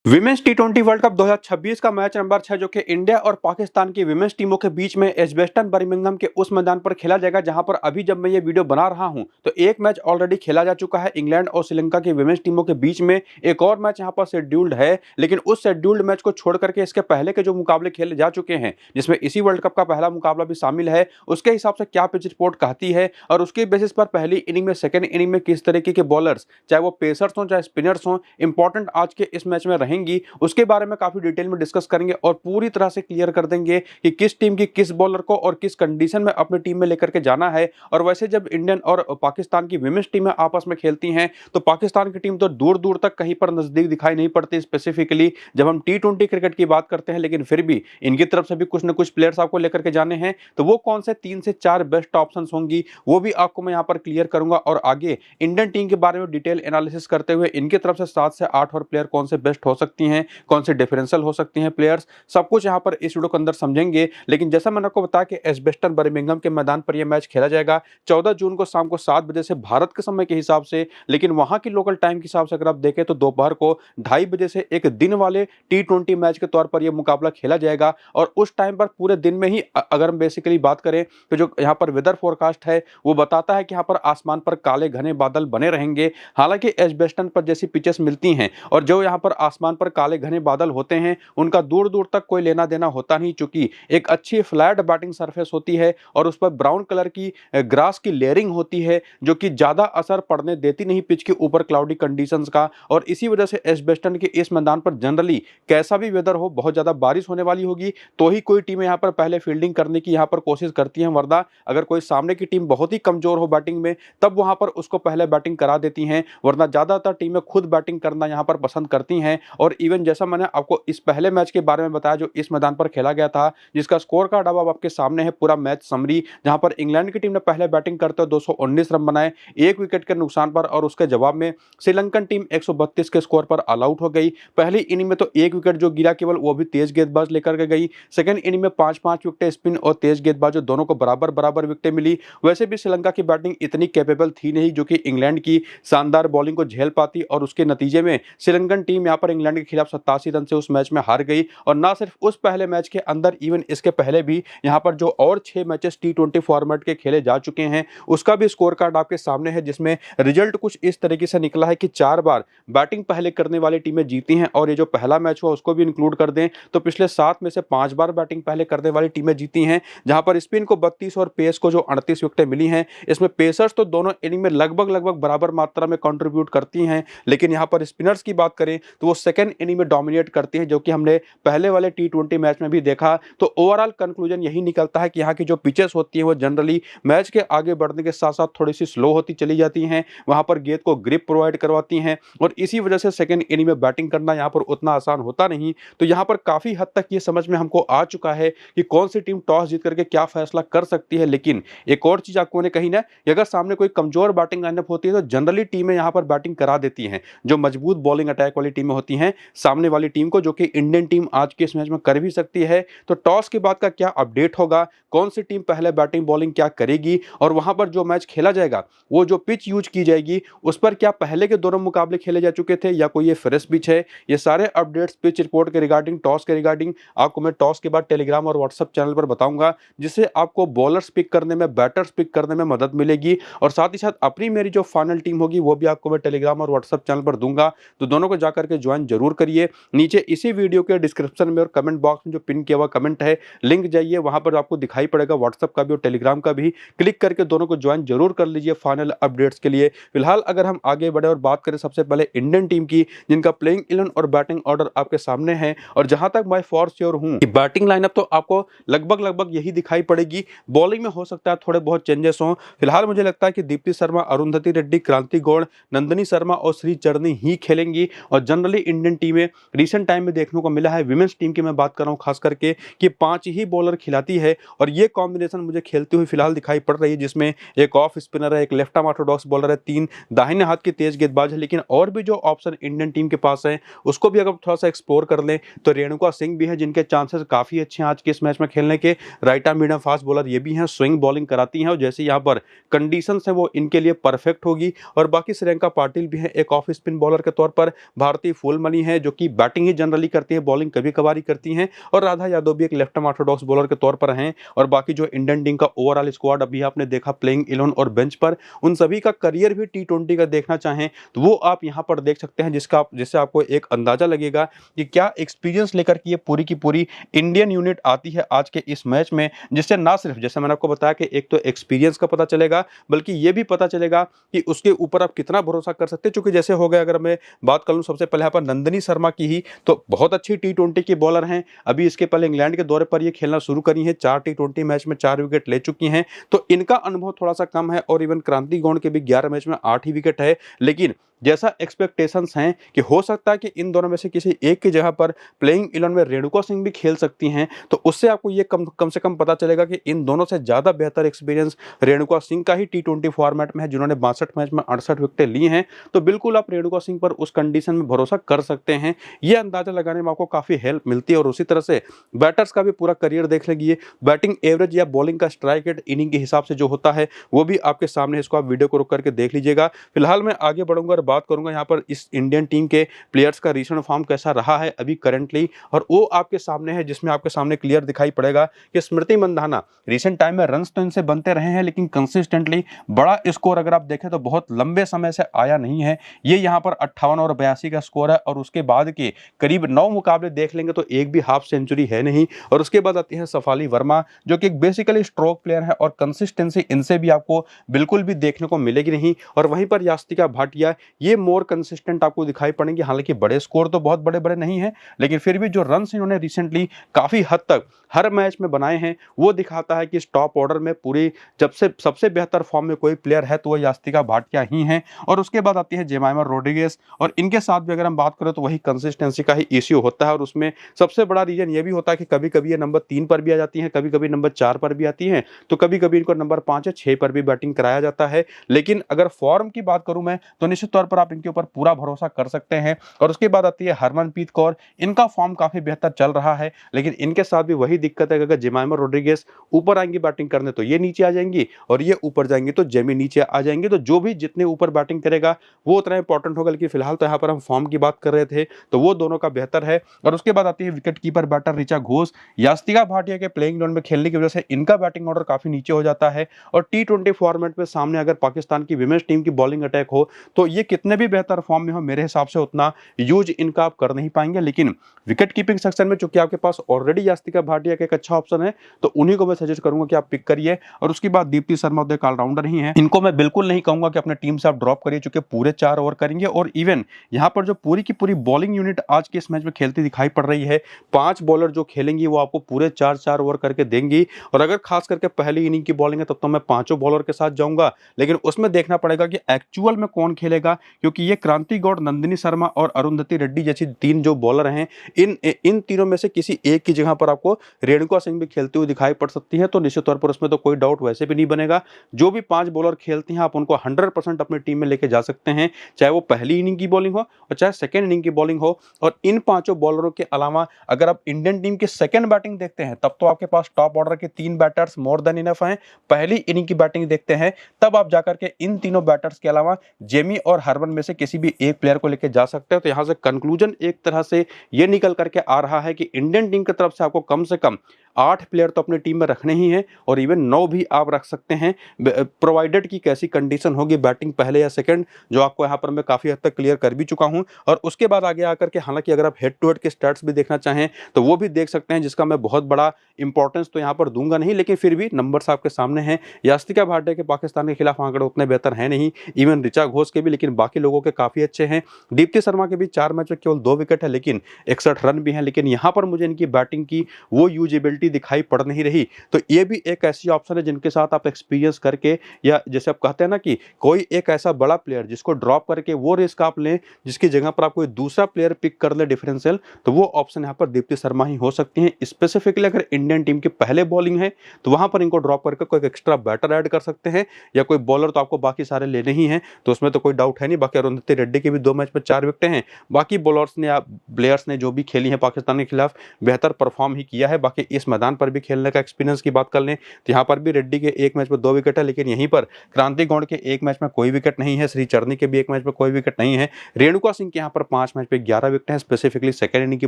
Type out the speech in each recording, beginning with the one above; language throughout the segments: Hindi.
विमेंस टी20 वर्ल्ड कप 2026 का मैच नंबर 6 जो कि इंडिया और पाकिस्तान की विमेंस टीमों के बीच में एजबेस्टन बर्मिंघम के उस मैदान पर खेला जाएगा जहां पर अभी जब मैं ये वीडियो बना रहा हूं तो एक मैच ऑलरेडी खेला जा चुका है इंग्लैंड और श्रीलंका की विमेंस टीमों के बीच में। एक और मैच यहां पर शेड्यूल्ड है, लेकिन उस शेड्यूल्ड मैच को छोड़ करके इसके पहले के जो मुकाबले खेले जा चुके हैं जिसमें इसी वर्ल्ड कप का पहला मुकाबला भी शामिल है, उसके हिसाब से क्या पिच रिपोर्ट कहती है और उसके बेसिस पर पहली इनिंग में सेकेंड इनिंग में किस तरीके के बॉलर्स, चाहे वो पेसर्स हों चाहे स्पिनर्स हों, इंपॉर्टेंट आज के इस मैच में रहेंगी, उसके बारे में काफी डिटेल में डिस्कस करेंगे और पूरी तरह से क्लियर कर देंगे कि किस टीम की किस बॉलर को और किस कंडीशन में अपनी टीम में लेकर के जाना है। और वैसे जब इंडियन और पाकिस्तान की विमेंस टीमें आपस में खेलती हैं तो पाकिस्तान की टीम तो दूर दूर तक कहीं पर नजदीक दिखाई नहीं पड़ती, स्पेसिफिकली जब हम टी20 क्रिकेट की बात करते हैं। लेकिन फिर भी इनकी तरफ से भी कुछ ना कुछ प्लेयर्स आपको लेकर के जाने हैं, तो वो कौन से 3 से 4 बेस्ट ऑप्शन होंगी वो भी आपको मैं यहाँ पर क्लियर करूंगा। और आगे इंडियन टीम के बारे में डिटेल एनालिसिस करते हुए इनकी तरफ से 7 से 8 और प्लेयर कौन से बेस्ट हो सकती हैं, कौन से डिफरेंशियल हो सकती हैं प्लेयर्स, सब कुछ यहां पर इस वीडियो के अंदर समझेंगे। लेकिन जैसा मैंने आपको बताया कि एजबेस्टन बर्मिंघम के मैदान पर यह मैच खेला जाएगा 14 जून को शाम को 7 बजे से भारत के समय के हिसाब से, लेकिन वहां की लोकल टाइम के हिसाब से अगर आप देखें तो दोपहर को 2:30 बजे से एक दिन वाले टी20 मैच के तौर पर यह मुकाबला खेला जाएगा। और उस टाइम पर पूरे दिन में ही अगर हम बेसिकली बात करें तो जो यहां पर वेदर फोरकास्ट है वो बताता है कि यहां पर आसमान पर काले घने बादल बने रहेंगे। हालांकि एजबेस्टन पर जैसी पिचेस मिलती हैं और जो यहां पर आसमान पर काले घने बादल होते हैं उनका दूर दूर तक कोई लेना देना होता नहीं, चूंकि एक अच्छी फ्लैट बैटिंग सरफेस होती है और उस पर ब्राउन कलर की ग्रास की लेयरिंग होती है जो कि ज्यादा असर पड़ने देती नहीं पिच के ऊपर क्लाउडी कंडीशंस का। और इसी वजह से एजबेस्टन के इस मैदान पर जनरली कैसा भी वेदर हो, बहुत ज्यादा बारिश होने वाली होगी तो ही कोई टीम यहां पर पहले फील्डिंग करने की यहां पर कोशिश करती है, वरना अगर कोई सामने की टीम बहुत ही कमजोर हो बैटिंग में तब वहां पर उसको पहले बैटिंग करा देती हैं, वरना ज्यादातर टीमें खुद बैटिंग करना यहां पर पसंद करती हैं। और इवन जैसा मैंने आपको इस पहले मैच के बारे में बताया जो इस मैदान पर खेला गया था, जिसका स्कोर कार्ड अब आपके सामने है, पूरा मैच समरी, जहां पर इंग्लैंड की टीम ने पहले बैटिंग करते हुए 219 रन बनाए 1 विकेट के नुकसान पर और उसके जवाब में श्रीलंकन टीम 132 के स्कोर पर ऑल आउट हो गई। पहली इनिंग में तो 1 विकेट जो गिरा केवल वो भी तेज गेंदबाज लेकर के गई। सेकंड इनिंग में 5-5 विकेट स्पिन और तेज गेंदबाज दोनों को बराबर बराबर विकेटें मिली। वैसे भी श्रीलंका की बैटिंग इतनी कैपेबल थी नहीं जो कि इंग्लैंड की शानदार बॉलिंग को झेल पाती और उसके नतीजे में श्रीलंकन टीम यहां पर इंग्लैंड के खिलाफ 87 रन से उस मैच में हार गई। और ना सिर्फ उस पहले मैच के अंदर, इवन इसके पहले भी यहां पर जो और 6 मैचेस टी20 फॉर्मेट के खेले जा चुके हैं उसका भी स्कोर कार्ड आपके सामने है, जिसमें रिजल्ट कुछ इस तरीके से निकला है कि 4 बार बैटिंग पहले करने वाली टीमें जीती हैं। और ये जो पहला मैच हुआ उसको भी इंक्लूड कर दें तो पिछले 7 में से 5 बार बैटिंग पहले करने वाली टीमें जीती हैं, जहां पर स्पिन को 32 और पेस को जो 38 विकेटें मिली हैं। इसमें पेसर्स तो दोनों इनिंग में लगभग लगभग बराबर मात्रा में कंट्रीब्यूट करती हैं, लेकिन यहां पर स्पिनर्स की बात करें तो वो सेकंड इनिंग में डोमिनेट करती हैं, जो कि हमने पहले वाले टी20 मैच में भी देखा। तो ओवरऑल कंक्लूजन यही निकलता है कि यहाँ की जो पिचेस होती हैं वो जनरली मैच के आगे बढ़ने के साथ साथ थोड़ी सी स्लो होती चली जाती हैं, वहां पर गेंद को ग्रिप प्रोवाइड करवाती हैं और इसी वजह से सेकंड इनिंग में बैटिंग करना यहाँ पर उतना आसान होता नहीं। तो यहाँ पर काफी हद तक ये समझ में हमको आ चुका है कि कौन सी टीम टॉस जीत करके क्या फैसला कर सकती है। लेकिन एक और चीज आपको मैंने कही ना कि अगर सामने कोई कमजोर बैटिंग लाइनअप होती है तो जनरली टीमें यहाँ पर बैटिंग करा देती हैं, जो मजबूत बॉलिंग अटैक वाली टीमें होती हैं सामने वाली टीम को, जो कि इंडियन टीम आज के इस मैच में कर भी सकती है। तो टॉस के बाद का क्या अपडेट होगा, कौन सी टीम पहले बैटिंग बॉलिंग क्या करेगी और वहां पर जो मैच खेला जाएगा वो जो पिच यूज की जाएगी उस पर क्या पहले के दोनों मुकाबले खेले जा चुके थे या कोई ये फ्रेश पिच है, ये सारे अपडेट्स पिच रिपोर्ट के रिगार्डिंग, टॉस के रिगार्डिंग आपको मैं टॉस के बाद टेलीग्राम और व्हाट्सएप चैनल पर बताऊंगा, जिससे आपको बॉलर्स पिक करने में, बैटर्स पिक करने में मदद मिलेगी। और साथ ही साथ अपनी मेरी जो फाइनल टीम होगी वो भी आपको मैं टेलीग्राम और व्हाट्सएप चैनल पर दूंगा, तो दोनों को जाकर के ज्वाइन जरूर करिए। नीचे इसी वीडियो के डिस्क्रिप्शन में और कमेंट बॉक्स में जो पिन किया हुआ कमेंट है लिंक जाइए, वहां पर आपको दिखाई पड़ेगा व्हाट्सएप का भी और टेलीग्राम का भी, क्लिक करके दोनों को ज्वाइन जरूर कर लीजिए फाइनल अपडेट्स के लिए। फिलहाल अगर हम आगे बढ़े और बात करें सबसे पहले इंडियन टीम की, जिनका प्लेइंग 11 और बैटिंग ऑर्डर आपके सामने है, और जहां तक मैं फॉर श्योर हूं कि बैटिंग लाइनअप तो आपको लगभग लगभग यही दिखाई पड़ेगी, बॉलिंग में हो सकता है थोड़े बहुत चेंजेस हों। फिलहाल मुझे लगता है कि दीप्ति शर्मा, अरुंधति रेड्डी, क्रांति गौड़, नंदिनी शर्मा और श्री चरनी ही खेलेंगी। और जनरली इंडियन टीमें रिसेंट टाइम में देखने को मिला है, विमेंस टीम की मैं बात कर रहा हूं खास करके, कि 5 ही बॉलर खिलाती है और ये कॉम्बिनेशन मुझे खेलती हुई फिलहाल दिखाई पड़ रही है, जिसमें एक ऑफ स्पिनर है, एक लेफ्ट आर्म ऑर्थोडॉक्स बॉलर है, 3 दाहिने हाथ की तेज गेंदबाज है। लेकिन और भी जो ऑप्शन इंडियन टीम के पास है उसको भी अगर थोड़ा सा एक्सप्लोर कर लें तो रेणुका सिंह भी है, जिनके चांसेस काफी अच्छे हैं आज के इस मैच में खेलने के। Right arm medium fast bowler ये भी हैं, स्विंग बॉलिंग कराती हैं और जैसे यहाँ पर कंडीशंस है वो इनके लिए परफेक्ट होगी। और बाकी श्रेयंका पाटिल भी है एक ऑफ स्पिन बॉलर के तौर पर, भारतीय फुल शर्मली हैं जो कि बैटिंग ही जनरली करती है, बॉलिंग कभी कभार ही करती हैं, और राधा यादव भी एक लेफ्ट आर्म ऑर्थोडॉक्स बॉलर के तौर पर हैं। और बाकी जो इंडियन टीम का ओवरऑल स्क्वाड अभी आपने देखा प्लेइंग 11 और बेंच पर, उन सभी का करियर भी टी20 का देखना चाहें तो वो आप यहां पर देख सकते हैं, जिससे आपको एक अंदाजा लगेगा कि क्या एक्सपीरियंस लेकर के ये पूरी की पूरी इंडियन यूनिट आती है आज के इस मैच में, जिससे ना सिर्फ जैसे मैंने आपको बताया कि एक तो एक्सपीरियंस का पता चलेगा, बल्कि ये भी पता चलेगा कि उसके ऊपर आप कितना भरोसा कर सकते हैं। क्योंकि जैसे हो गया, अगर मैं बात कर लूं सबसे पहले यहाँ पर नंदिनी शर्मा की ही, तो बहुत अच्छी टी20 की बॉलर हैं। अभी इसके पहले इंग्लैंड के दौरे पर ये खेलना शुरू करी हैं, 4 टी20 मैच में 4 विकेट ले चुकी हैं, तो इनका अनुभव थोड़ा सा कम है। और इवन क्रांति गौड़ के भी 11 मैच में 8 ही विकेट है, लेकिन जैसा एक्सपेक्टेशंस हैं कि हो सकता है कि इन दोनों में से किसी एक की जगह पर प्लेइंग 11 में रेणुका सिंह भी खेल सकती हैं, तो उससे आपको ये कम से कम पता चलेगा कि इन दोनों से ज़्यादा बेहतर एक्सपीरियंस रेणुका सिंह का ही टी20 फॉर्मेट में है, जिन्होंने 62 मैच में 68 विकेटें ली हैं। तो बिल्कुल आप रेणुका सिंह पर उस कंडीशन में भरोसा कर सकते हैं। ये अंदाजा लगाने में आपको काफ़ी हेल्प मिलती है। और उसी तरह से बैटर्स का भी पूरा करियर देख लीजिए, बैटिंग एवरेज या बॉलिंग का स्ट्राइक रेट इनिंग के हिसाब से जो होता है वो भी आपके सामने है। इसको आप वीडियो को रुक करके देख लीजिएगा। फिलहाल मैं आगे बढ़ूंगा और बात करूंगा यहाँ पर इस इंडियन टीम के प्लेयर्स का रीसेंट फॉर्म कैसा रहा है अभी करंटली, और वो आपके सामने है, जिसमें आपके सामने क्लियर दिखाई पड़ेगा कि स्मृति मंधाना रिसेंट टाइम में रन्स तो इनसे बनते रहे हैं, लेकिन कंसिस्टेंटली बड़ा स्कोर अगर आप देखें तो बहुत लंबे समय से आया नहीं है। ये यहाँ पर 58 और 82 का स्कोर है, और उसके बाद के करीब 9 मुकाबले देख लेंगे तो एक भी हाफ सेंचुरी है नहीं। और उसके बाद आती है सफाली वर्मा, जो कि एक बेसिकली स्ट्रोक प्लेयर है, और कंसिस्टेंसी इनसे भी आपको बिल्कुल भी देखने को मिलेगी नहीं। और वहीं पर यास्तिका भाटिया, ये मोर कंसिस्टेंट आपको दिखाई पड़ेंगे। हालांकि बड़े स्कोर तो बहुत बड़े बड़े नहीं है, लेकिन फिर भी जो रन्स इन्होंने रिसेंटली काफी हद तक हर मैच में बनाए हैं वो दिखाता है कि इस टॉप ऑर्डर में पूरी जब से सबसे बेहतर फॉर्म में कोई प्लेयर है तो वह यास्तिका भाटिया ही हैं। और उसके बाद आती है जेमाइमा रोड्रिगेज, और इनके साथ भी अगर हम बात करें तो वही कंसिस्टेंसी का ही इश्यू होता है। और उसमें सबसे बड़ा रीजन ये भी होता है कि कभी कभी ये नंबर 3 पर भी आ जाती हैं, कभी कभी नंबर 4 पर भी आती हैं, तो कभी कभी इनको नंबर 5 या 6 पर भी बैटिंग कराया जाता है। लेकिन अगर फॉर्म की बात करूं मैं तो निश्चित तौर पर आप इनके ऊपर पूरा भरोसा कर सकते हैं। और उसके बाद आती है हरमनप्रीत कौर, इनका फॉर्म काफी बेहतर चल रहा है, लेकिन इनके साथ भी वही दिक्कत है कि अगर जेमाइमा रोड्रिगेज ऊपर आएंगी बैटिंग करने तो ये नीचे आ जाएंगी, और ये ऊपर जाएंगी तो जेमी नीचे आ जाएंगे। तो जो भी जितने ऊपर बैटिंग करेगा वो उतना इंपॉर्टेंट होगा। लेकिन फिलहाल तो यहाँ पर हम फॉर्म की बात कर रहे थे, तो वो दोनों का बेहतर है। और उसके बाद आती है wicket keeper batter Richa Ghosh, Yastika Bhatia के प्लेइंग जोन में खेलने की वजह से इनका बैटिंग ऑर्डर काफी नीचे हो जाता है। और टी20 फॉर्मेट में सामने अगर पाकिस्तान की विमेंस टीम की बॉलिंग अटैक हो तो ये कितने भी बेहतर फॉर्म में हो, मेरे हिसाब से उतना यूज इनका आप कर नहीं पाएंगे। लेकिन विकेट कीपिंग सेक्शन में चूंकि आपके पास ऑलरेडी यास्तिका भाटिया का एक अच्छा ऑप्शन है, तो उन्हीं को मैं सजेस्ट करूंगा कि आप पिक करिए। और उसके बाद दीप्ति शर्मा उदय ऑलराउंडर ही हैं, इनको मैं बिल्कुल नहीं कहूंगा कि अपने टीम से आप ड्रॉप करिए, चूंकि पूरे 4 ओवर करेंगे। और इवन यहां पर जो पूरी की पूरी बॉलिंग यूनिट आज के इस मैच में खेलती दिखाई पड़ रही है, 5 बॉलर जो खेलेंगी वो आपको पूरे 4-4 ओवर करके देंगी। और अगर खास करके पहली इनिंग की बॉलिंग है तब तो मैं 5 बॉलर के साथ जाऊंगा, लेकिन उसमें देखना पड़ेगा कि एक्चुअल में कौन खेलेगा, क्योंकि ये क्रांति गौड़, नंदिनी शर्मा और अरुंधति रेड्डी जैसी 3 जो बॉलर हैं, इन तीनों में से किसी एक की जगह पर आपको रेणुका सिंह भी खेलती हुई दिखाई पड़ सकती है। तो निश्चित तौर पर उसमें तो कोई डाउट वैसे भी नहीं बनेगा। जो भी 5 बॉलर खेलती हैं आप उनको 100% अपनी टीम में लेके जा सकते हैं, चाहे वो पहली इनिंग की बॉलिंग हो और चाहे सेकंड इनिंग की बॉलिंग हो। और इन 5 बॉलरों के अलावा अगर आप इंडियन टीम की सेकंड बैटिंग देखते हैं तब तो आपके पास टॉप ऑर्डर के 3 बैटर्स मोर देन इनफ हैं। पहली इनिंग की बैटिंग देखते हैं तब आप जाकर के इन तीनों बैटर्स के अलावा जेमी और हरमन में से किसी भी एक प्लेयर को लेकर जा सकते हैं। तो यहां से कंक्लूजन एक तरह से ये निकल करके आ रहा है कि इंडियन टीम की तरफ से आपको कम से कम 8 प्लेयर तो अपनी टीम में रखने ही हैं, और इवन 9 भी आप रख सकते हैं, प्रोवाइडेड की कैसी कंडीशन होगी बैटिंग पहले या सेकंड, जो आपको यहां पर मैं काफी हद तक क्लियर कर भी चुका हूं। और उसके बाद आगे आकर के हालांकि अगर आप हेड टू हेड के स्टैट्स भी देखना चाहें तो वो भी देख सकते हैं, जिसका मैं बहुत बड़ा इंपॉर्टेंस तो यहां पर दूंगा नहीं, लेकिन फिर भी नंबर्स आपके सामने हैं। यास्तिका भाटिया के पाकिस्तान के खिलाफ आंकड़े उतने बेहतर हैं नहीं, इवन ऋचा घोष के भी, लेकिन बाकी लोगों के काफी अच्छे हैं। दीप्ति शर्मा के भी 4 मैच में केवल 2 विकेट है, लेकिन 61 रन भी हैं, लेकिन यहां पर मुझे इनकी बैटिंग की वो यूजेबिलिटी दिखाई पड़ नहीं रही। तो ये भी एक ऐसी ऑप्शन है जिनके साथ आप एक्सपीरियंस करके, या जैसे आप कहते हैं ना कि कोई एक ऐसा बड़ा प्लेयर जिसको ड्रॉप करके वो रिस्क आप लें, जिसकी जगह पर आप कोई दूसरा प्लेयर पिक कर ले डिफरेंशियल, तो वो ऑप्शन यहाँ पर दीप्ति शर्मा ही हो सकती हैं। स्पेसिफिकली अगर इंडियन टीम की पहले बॉलिंग है तो वहां पर इनको ड्रॉप करके कोई एक्स्ट्रा बैटर ऐड कर सकते हैं, या कोई बॉलर तो आपको बाकी सारे लेने ही हैं, तो उसमें तो कोई डाउट है नहीं। बाकी अरुंधति रेड्डी के भी 2 मैच में 4 विकेटें हैं। बाकी बॉलर्स ने या प्लेयर्स ने जो भी खेली है पाकिस्तान के खिलाफ बेहतर परफॉर्म ही किया है। बाकी इस मैदान पर भी खेलने का एक्सपीरियंस की बात कर लें तो यहाँ पर भी रेड्डी के 1 मैच में 2 विकेट है, लेकिन यहीं पर क्रांति गौड़ के 1 मैच में कोई विकेट नहीं है, श्री चरनी के भी 1 मैच में कोई विकेट नहीं है, रेणुका सिंह के यहाँ पर 5 मैच पे 11 विकेट हैं। स्पेसिफिकली सेकंड इनिंग की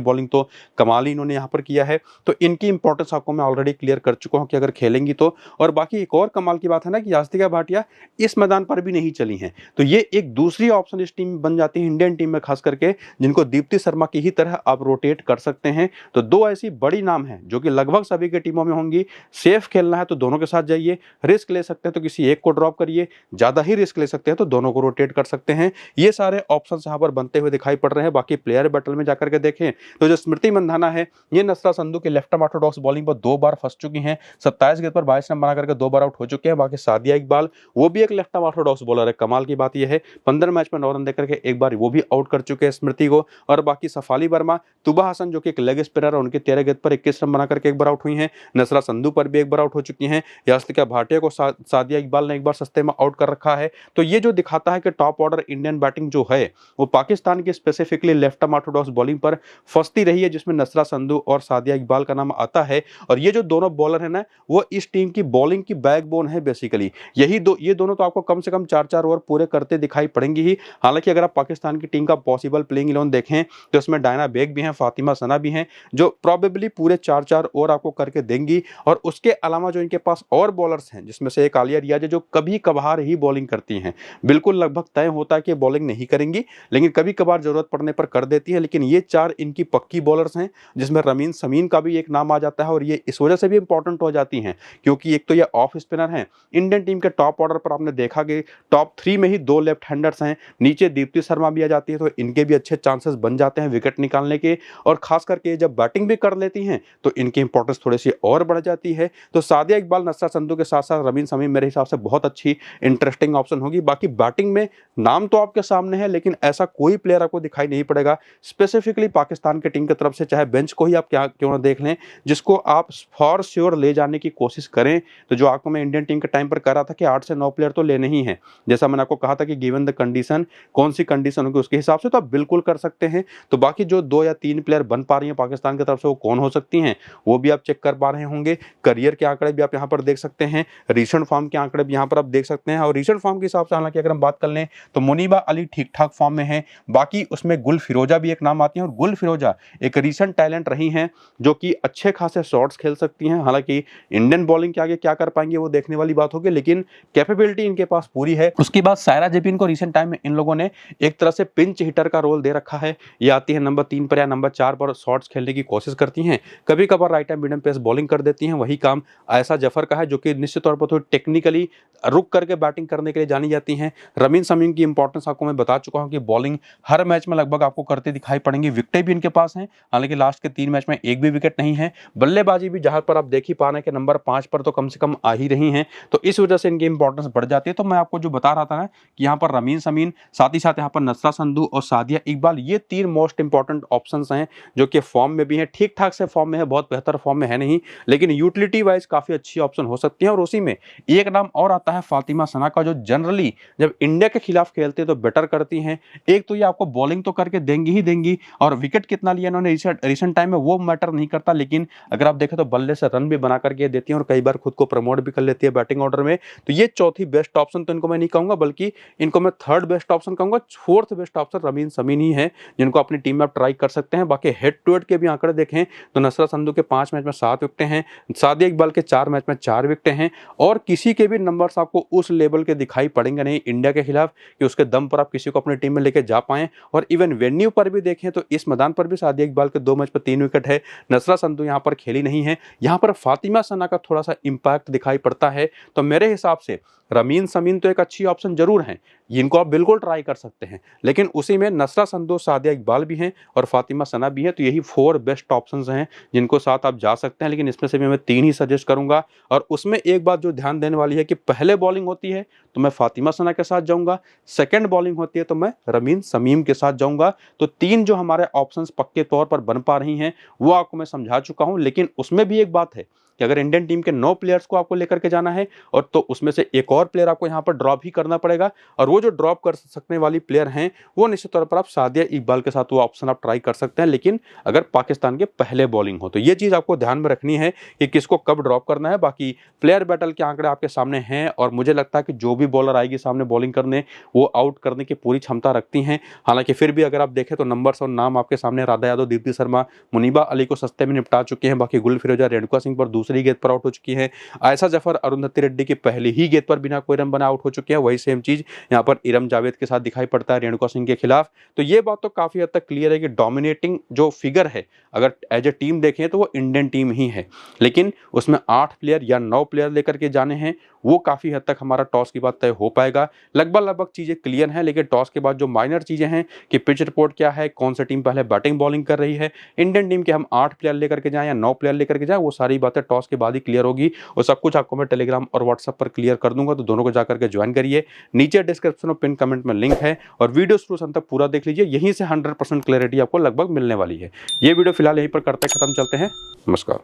बॉलिंग तो कमाल ही इन्होंने यहाँ पर किया है। तो इनकी इंपॉर्टेंस आपको मैं ऑलरेडी क्लियर कर चुका हूँ कि अगर खेलेंगी तो। और बाकी एक और कमाल की बात है ना कि यास्तिका भाटिया इस मैदान पर भी नहीं चली हैं, तो ये एक दूसरी ऑप्शन इस टीम बन जाती है इंडियन टीम में, खास करके जिनको दीप्ति शर्मा की ही तरह आप रोटेट कर सकते हैं। तो दो ऐसी बड़ी नाम हैं जो कि लगभग सभी के टीमों में होंगी। सेफ खेलना है तो दोनों के साथ जाइए, रिस्क ले सकते हैं तो किसी एक को ड्रॉप करिए, ज्यादा ही रिस्क ले सकते हैं तो दोनों को रोटेट कर सकते हैं। ये सारे ऑप्शन यहाँ पर बनते हुए दिखाई पड़ रहे हैं। बाकी प्लेयर बैटल में जाकर के देखें तो जो स्मृति मंधाना है, ये नसरा संधू के लेफ्ट आर्म ऑर्थोडॉक्स बॉलिंग पर 2 बार फंस चुकी हैं। 27 गेंद पर 22 रन बना करके 2 बार आउट हो चुके हैं। बाकी सादिया इकबाल, वो भी एक लेफ्ट आर्म ऑर्थोडॉक्स बॉलर है। कमाल की बात यह है 15 मैच में 9 रन देकर के एक बार वो भी आउट कर चुके हैं स्मृति को। और बाकी सफाली वर्मा, तुबा हसन जो कि एक लेग स्पिनर है, उनके 13 गेंद पर 21 रन बना करके एक बार आउट हुई हैं। नसरा संधू पर भी एक बार आउट हो चुकी हैं। यास्तिका भाटिया को सादिया इकबाल ने एक बार सस्ते में आउट कर रखा है। तो ये जो दिखाता है कि टॉप ऑर्डर इंडियन बैटिंग जो है वो पाकिस्तान की specifically left arm Orthodox bowling पर फंसती रही है, जिसमें नसरा संधू और सादिया इकबाल का नाम आता है। और ये जो दोनों बॉलर है ना, वो इस टीम की बॉलिंग की बैकबोन है बेसिकली। ये दोनों तो आपको कम से कम 4-4 ओवर पूरे करते दिखाई पड़ेंगी ही। हालांकि अगर आप पाकिस्तान की टीम का पॉसिबल प्लेइंग 11 देखें तो इसमें डायना बेग भी हैं, फातिमा सना भी हैं, जो प्रोबेबली पूरे 4-4 ओवर आपको करके देंगी। और उसके अलावा जो इनके पास और बॉलर्स हैं, जिसमें से एक आलिया रियाज है जो कभी कभार ही बॉलिंग करती हैं। बिल्कुल लगभग तय होता है कि बॉलिंग नहीं करेंगी, लेकिन कभी कभार जरूरत पड़ने पर कर देती है। लेकिन ये 4 इनकी पक्की बॉलर्स हैं, जिसमें रमीन समीन का भी एक नाम आ जाता है। और ये इस वजह से भी इंपॉर्टेंट हो जाती हैं क्योंकि एक तो ये ऑफ स्पिनर हैं। इंडियन टीम के टॉप ऑर्डर पर आपने देखा कि टॉप 3 में ही 2 लेफ्ट हैंडर्स हैं, नीचे दीप्ति शर्मा भी आ जाती है, तो इनके भी अच्छे चांसेस बन जाते हैं विकेट निकालने के। और खास करके जब बैटिंग भी कर लेती हैं तो इनकी इंपॉर्टेंस थोड़ी सी और बढ़ जाती है। तो सादिया इकबाल, नसरा संधू के साथ साथ रमीन समीम मेरे हिसाब से बहुत अच्छी इंटरेस्टिंग ऑप्शन होगी। बाकी बैटिंग में नाम तो आपके सामने है, लेकिन ऐसा कोई प्लेयर आपको दिखाई नहीं पड़ेगा स्पेसिफिकली पाकिस्तान की टीम की तरफ से, चाहे बेंच को ही आप क्या क्यों ना देख लें, जिसको आप फॉर श्योर ले जाने की कोशिश करें। तो जो आपको मैं इंडियन टीम के टाइम पर कह रहा था कि 8 से 9 प्लेयर तो लेने ही हैं, जैसा मैंने आपको कहा था कि गिवन द कंडीशन, कौन सी कंडीशन होगी उसके हिसाब से तो आप बिल्कुल कर सकते हैं। तो बाकी जो 2 या 3 प्लेयर बन पा रही हैं पाकिस्तान की तरफ से, वो कौन हो सकती हैं वो भी आप चेक कर पा रहे होंगे। करियर के आंकड़े भी आप यहाँ पर देख सकते हैं, रिसेंट फॉर्म के आंकड़े भी यहाँ पर आप देख सकते हैं। और रिसेंट फॉर्म के हिसाब से हालांकि अगर हम बात कर लें तो मुनीबा अली ठीक ठाक फॉर्म में है। बाकी उसमें गुल फिरोजा भी एक नाम आती है, और गुल फिरोजा एक रिसेंट टैलेंट रही हैं जो कि अच्छे खासे शॉट्स खेल सकती हैं। हालांकि इंडियन बॉलिंग के आगे क्या कर पाएंगे वो देखने वाली बात होगी, लेकिन कैपेबिलिटी इनके पास पूरी है। उसके बाद सायरा जेपिन को रिसेंट टाइम में इन लोगों ने एक तरह से पिंच हिटर का रोल दे रखा है। ये आती है नंबर 3 पर या नंबर 4 पर शॉट्स खेलने की कोशिश करती हैं, कभी कभार right hand medium pace bowling कर देती हैं। वही काम आयशा जफर का है, जो कि निश्चित तौर पर थोड़ी टेक्निकली रुक करके बैटिंग करने के लिए जानी जाती हैं। रमीन समीम की इंपॉर्टेंस आपको मैं बता चुका हूं कि बॉलिंग हर मैच में लगभग आपको करते दिखाई पड़ेंगी। विकेटें भी इनके पास हैं, हालांकि लास्ट के 3 मैच में एक भी विकेट नहीं है। बल्लेबाजी भी जहां पर आप देख ही पा रहे हैं कि नंबर 5 पर तो कम से कम आ ही रही हैं, तो इस वजह से इनकी इंपॉर्टेंस बढ़ जाती है। तो मैं आपको जो बता रहा था ना कि यहाँ पर रमीन समीन, साथ ही साथ यहाँ पर नसरा संधू और सादिया इकबाल, ये 3 मोस्ट इंपॉर्टेंट ऑप्शंस हैं जो कि फॉर्म में भी हैं, ठीक ठाक से फॉर्म में है, बहुत बेहतर फॉर्म में है नहीं, लेकिन यूटिलिटी वाइज काफी अच्छी ऑप्शन हो सकती है। और उसी में एक नाम और आता है फातिमा सना का, जो जनरली जब इंडिया के खिलाफ खेलते हैं तो बेटर करती हैं। एक तो ये आपको बॉलिंग तो करके देंगी ही देंगी, और विकेट कितना लिया इन्होंने रिसेंट टाइम में वो मैटर नहीं करता, लेकिन अगर आप देखें तो बल्ले से रन भी बना करके देती हैं और कई बार खुद को प्रमोट भी कर लेती है बैटिंग ऑर्डर में। तो ये चौथी बेस्ट ऑप्शन तो इनको मैं नहीं कहूंगा, बल्कि इनको मैं थर्ड बेस्ट ऑप्शन कहूंगा। फोर्थ बेस्ट ऑप्शन रमीन समीन ही है, जिनको अपनी टीम में आप ट्राई कर सकते हैं। बाकी हेड टू हेड के भी आंकड़े देखें तो नसरा संधू के 5 मैच में 7 विकेटें हैं, सादिया इकबाल के 4 मैच में 4 विकेटें हैं, और किसी के भी नंबर्स आपको उस लेवल के दिखाई पड़ेंगे नहीं इंडिया के खिलाफ कि उसके दम पर आप किसी को अपनी टीम में लेके जा पाएं। और इवन वेन्यू पर भी देखें तो इस मैदान पर भी सादिया इकबाल के 2 मैच पर 3 विकेट है, नसरा संधू यहाँ पर खेली नहीं है। यहाँ पर फातिमा सना का थोड़ा सा इंपैक्ट दिखाई पड़ता है। तो मेरे हिसाब से रमीन समीन तो एक अच्छी ऑप्शन जरूर है, इनको आप बिल्कुल ट्राई कर सकते हैं, लेकिन उसी में नसरा संधू, सादिया इकबाल भी हैं और फातिमा सना भी है। तो यही 4 बेस्ट ऑप्शंस हैं जिनको साथ आप जा सकते हैं, लेकिन इसमें से भी मैं 3 ही सजेस्ट करूंगा। और उसमें एक बात जो ध्यान देने वाली है कि पहले बॉलिंग होती है तो मैं फातिमा सना के साथ जाऊंगा, सेकंड बॉलिंग होती है तो मैं रमीन समीम के साथ जाऊंगा। तो 3 जो हमारे ऑप्शंस पक्के तौर पर बन पा रही हैं वो आपको मैं समझा चुका हूं, लेकिन उसमें भी एक बात है कि कि अगर इंडियन टीम के 9 प्लेयर्स को आपको लेकर के जाना है और तो उसमें से एक और प्लेयर आपको यहाँ पर ड्रॉप ही करना पड़ेगा, और वो जो ड्रॉप कर सकने वाली प्लेयर हैं वो निश्चित तौर पर आप सादिया इकबाल के साथ वो ऑप्शन आप ट्राई कर सकते हैं, लेकिन अगर पाकिस्तान के पहले बॉलिंग हो तो ये चीज़ आपको ध्यान में रखनी है कि किसको कब ड्रॉप करना है। बाकी प्लेयर बैटल के आंकड़े आपके सामने हैं और मुझे लगता है कि जो भी बॉलर आएगी सामने बॉलिंग करने वो आउट करने की पूरी क्षमता रखती हैं। हालांकि फिर भी अगर आप देखें तो नंबर्स और नाम आपके सामने राधा यादव, दीप्ति शर्मा, मुनीबा अली को सस्ते में निपटा चुके हैं। बाकी गुल फिरोजा, रेणुका सिंह पर दूसरी गेंद पर आउट हो चुकी है। आयशा जफर, अरुंधति रेड्डी की पहली ही गेंद पर बिना कोई रन बना आउट हो चुके हैं। वही सेम चीज यहाँ पर इरम जावेद के साथ दिखाई पड़ता है रेणुका सिंह के खिलाफ। तो ये बात तो काफी हद तक क्लियर है कि डोमिनेटिंग जो फिगर है अगर एज ए टीम देखें तो वो इंडियन टीम ही है, लेकिन उसमें 8 प्लेयर या 9 प्लेयर लेकर के जाने हैं वो काफी हद तक हमारा टॉस की बात तय हो पाएगा। लगभग चीजें क्लियर हैं, लेकिन टॉस के बाद जो माइनर चीजें हैं कि पिच रिपोर्ट क्या है, कौन सी टीम पहले बैटिंग बॉलिंग कर रही है, इंडियन टीम के हम 8 प्लेयर लेकर के जाएं या 9 प्लेयर लेकर के जाएं, वो सारी बातें टॉस के बाद ही क्लियर होगी। और सब कुछ आपको मैं टेलीग्राम और व्हाट्सएप पर क्लियर कर दूंगा, तो दोनों को जाकर के ज्वाइन करिए। नीचे डिस्क्रिप्शन और पिन कमेंट में लिंक है और वीडियो शुरू से अंत तक पूरा देख लीजिए, यहीं से 100% क्लैरिटी आपको लगभग मिलने वाली है। ये वीडियो फिलहाल यहीं पर करते खत्म, चलते हैं, नमस्कार।